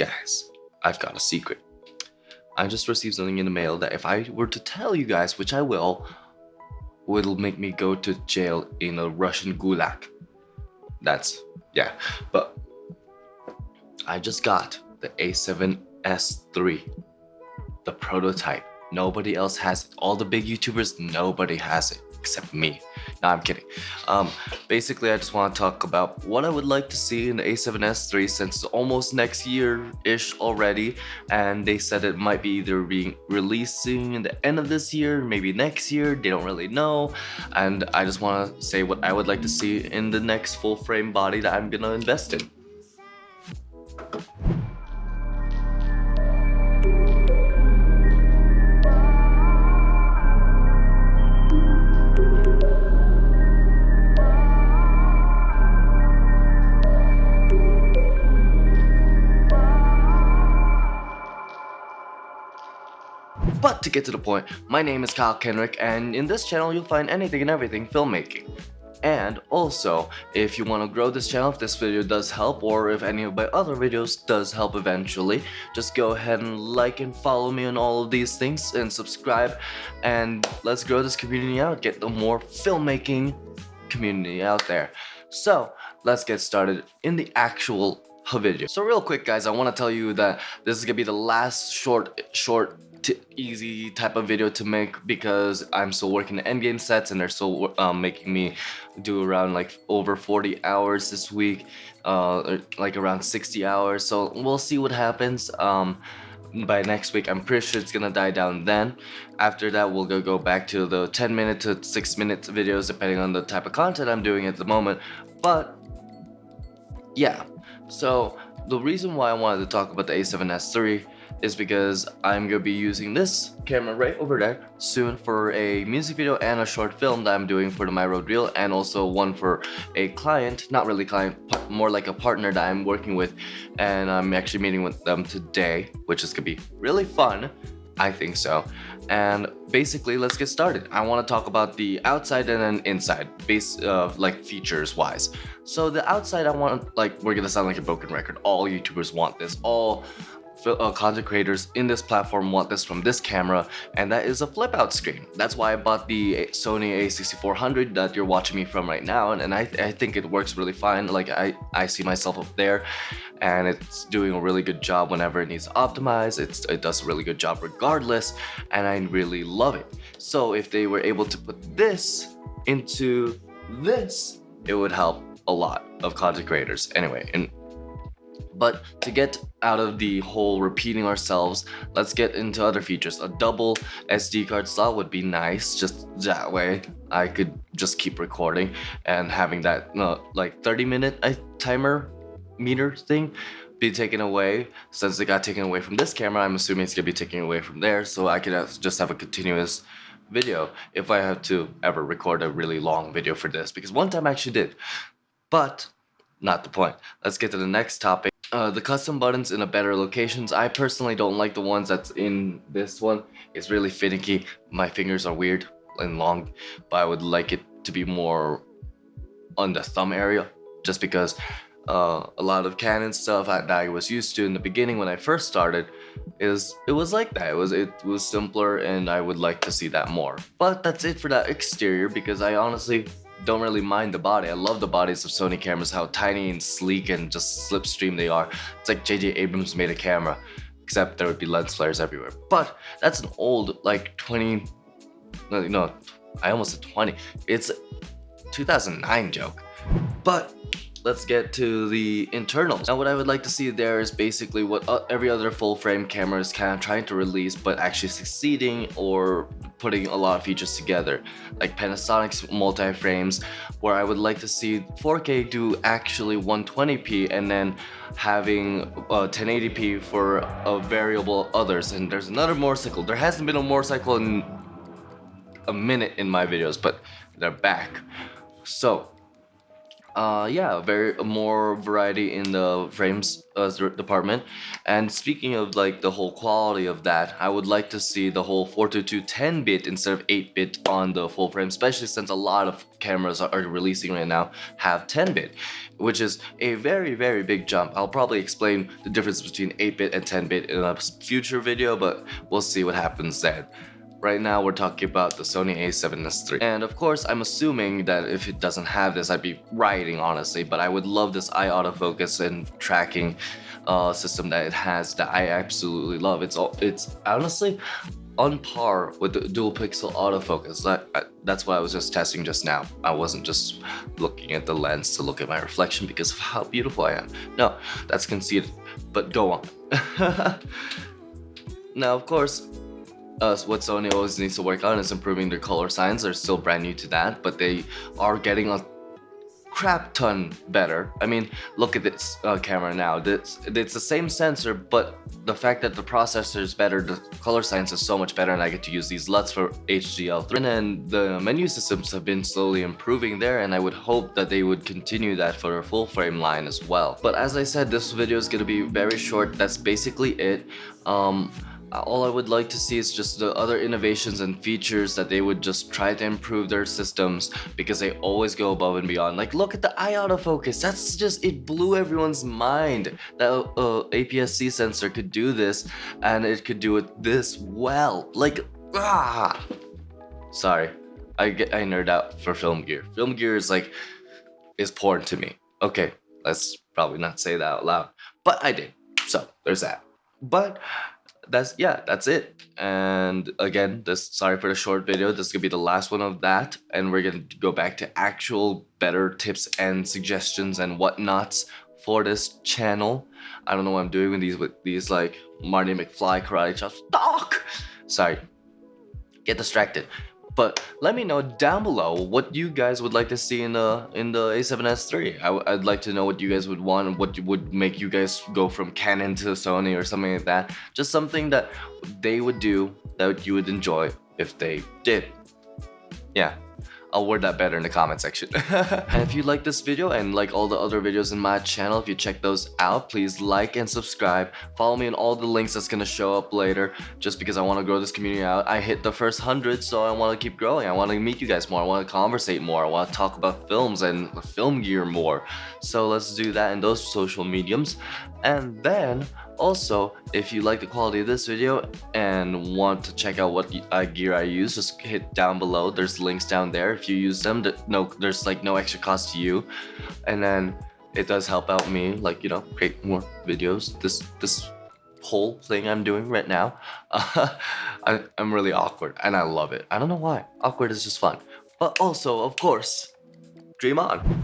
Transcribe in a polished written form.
Guys, I've got a secret. I just received something in the mail that if I were to tell you guys, which I will make me go to jail in a Russian gulag. Yeah. But I just got the A7S III, the prototype. Nobody else has it. All the big YouTubers, nobody has it except me. No, I'm kidding. Basically, I just want to talk about what I would like to see in the A7S III since it's almost next year-ish already, and they said it might be either being releasing in the end of this year, maybe next year. They don't really know, and I just want to say what I would like to see in the next full-frame body that I'm gonna invest in. But to get to the point, my name is Kyle Kenrick, and in this channel you'll find anything and everything filmmaking. And also, if you want to grow this channel, if this video does help, or if any of my other videos does help eventually, just go ahead and like and follow me on all of these things, and subscribe, and let's grow this community out, get the more filmmaking community out there. So, let's get started in the actual video. So real quick guys, I want to tell you that this is gonna be the last short easy type of video to make because I'm still working the endgame sets and they're still making me do around like over 40 hours this week, like around 60 hours, so we'll see what happens. By next week I'm pretty sure it's gonna die down then. After that we'll go back to the 10-minute to 6-minute videos depending on the type of content I'm doing at the moment. But yeah, so the reason why I wanted to talk about the A7S III is because I'm going to be using this camera right over there soon for a music video and a short film that I'm doing for the My Road Reel, and also one for a client, not really client, more like a partner that I'm working with, and I'm actually meeting with them today, which is going to be really fun. I think so. And basically, let's get started. I want to talk about the outside and then inside, like features wise. So the outside, I want, like, we're gonna sound like a broken record. All YouTubers want this. All content creators in this platform want this from this camera, and that is a flip out screen. That's why I bought the Sony a6400 that you're watching me from right now, and I think it works really fine. Like I see myself up there, and it's doing a really good job whenever it needs to optimize. It does a really good job regardless, and I really love it. So if they were able to put this into this, it would help a lot of content creators anyway. But to get out of the whole repeating ourselves, let's get into other features. A double SD card slot would be nice, just that way I could just keep recording, and having that like 30-minute timer meter thing be taken away. Since it got taken away from this camera, I'm assuming it's gonna be taken away from there, so I could just have a continuous video if I have to ever record a really long video for this, because one time I actually did. But not the point. Let's get to the next topic. The custom buttons in a better locations. I personally don't like the ones that's in this one. It's really finicky. My fingers are weird and long, but I would like it to be more on the thumb area, just because a lot of Canon stuff that I was used to in the beginning when I first started it was like that. It was simpler, and I would like to see that more. But that's it for that exterior, because I honestly don't really mind the body. I love the bodies of Sony cameras, how tiny and sleek and just slipstream they are. It's like J.J. Abrams made a camera, except there would be lens flares everywhere. But that's an old, like 20, no, I almost said 20. It's 2009 joke. But let's get to the internals. Now what I would like to see there is basically what every other full frame camera is kind of trying to release, but actually succeeding or putting a lot of features together, like Panasonic's multi-frames, where I would like to see 4K do actually 120p, and then having 1080p for a variable others. And there's another motorcycle. There hasn't been a motorcycle in a minute in my videos, but they're back. So Yeah, very more variety in the frames department. And speaking of like the whole quality of that, I would like to see the whole 422 10-bit instead of 8-bit on the full frame, especially since a lot of cameras are releasing right now have 10-bit, which is a very, very big jump. I'll probably explain the difference between 8-bit and 10-bit in a future video, but we'll see what happens then. Right now we're talking about the Sony a7s III. And of course, I'm assuming that if it doesn't have this, I'd be rioting honestly, but I would love this eye autofocus and tracking system that it has that I absolutely love. It's honestly on par with the dual pixel autofocus. That's what I was just testing just now. I wasn't just looking at the lens to look at my reflection because of how beautiful I am. No, that's conceited, but go on. Now, of course, what Sony always needs to work on is improving their color science. They're still brand new to that, but they are getting a crap ton better. I mean, look at this camera now. It's the same sensor, but the fact that the processor is better, the color science is so much better, and I get to use these LUTs for HDL3. And then the menu systems have been slowly improving there, and I would hope that they would continue that for a full frame line as well. But as I said, this video is gonna be very short. That's basically it. All I would like to see is just the other innovations and features that they would just try to improve their systems, because they always go above and beyond. Like, look at the eye autofocus. That's just, it blew everyone's mind that APS-C sensor could do this, and it could do it this well. Like, sorry, I nerd out for film gear. Film gear is porn to me. Okay, let's probably not say that out loud, but I did. So there's that. But that's it. And again, sorry for the short video. This is gonna be the last one of that, and we're gonna go back to actual better tips and suggestions and whatnots for this channel. I don't know what I'm doing with these like Marty McFly karate chops. Doc! Sorry, get distracted. But let me know down below what you guys would like to see in the a7s III. I'd like to know what you guys would want and what would make you guys go from Canon to Sony or something like that. Just something that they would do that you would enjoy if they did. Yeah, I'll word that better in the comment section. And if you like this video and like all the other videos in my channel, if you check those out, please like and subscribe. Follow me on all the links that's gonna show up later, just because I want to grow this community out. I hit the first 100, so I want to keep growing. I want to meet you guys more. I want to conversate more. I want to talk about films and film gear more. So let's do that in those social mediums. And then also, if you like the quality of this video and want to check out what gear I use, just hit down below. There's links down there. If you use them, there's like no extra cost to you. And then it does help out me, like, you know, create more videos. This whole thing I'm doing right now, I'm really awkward and I love it. I don't know why. Awkward is just fun. But also, of course, dream on.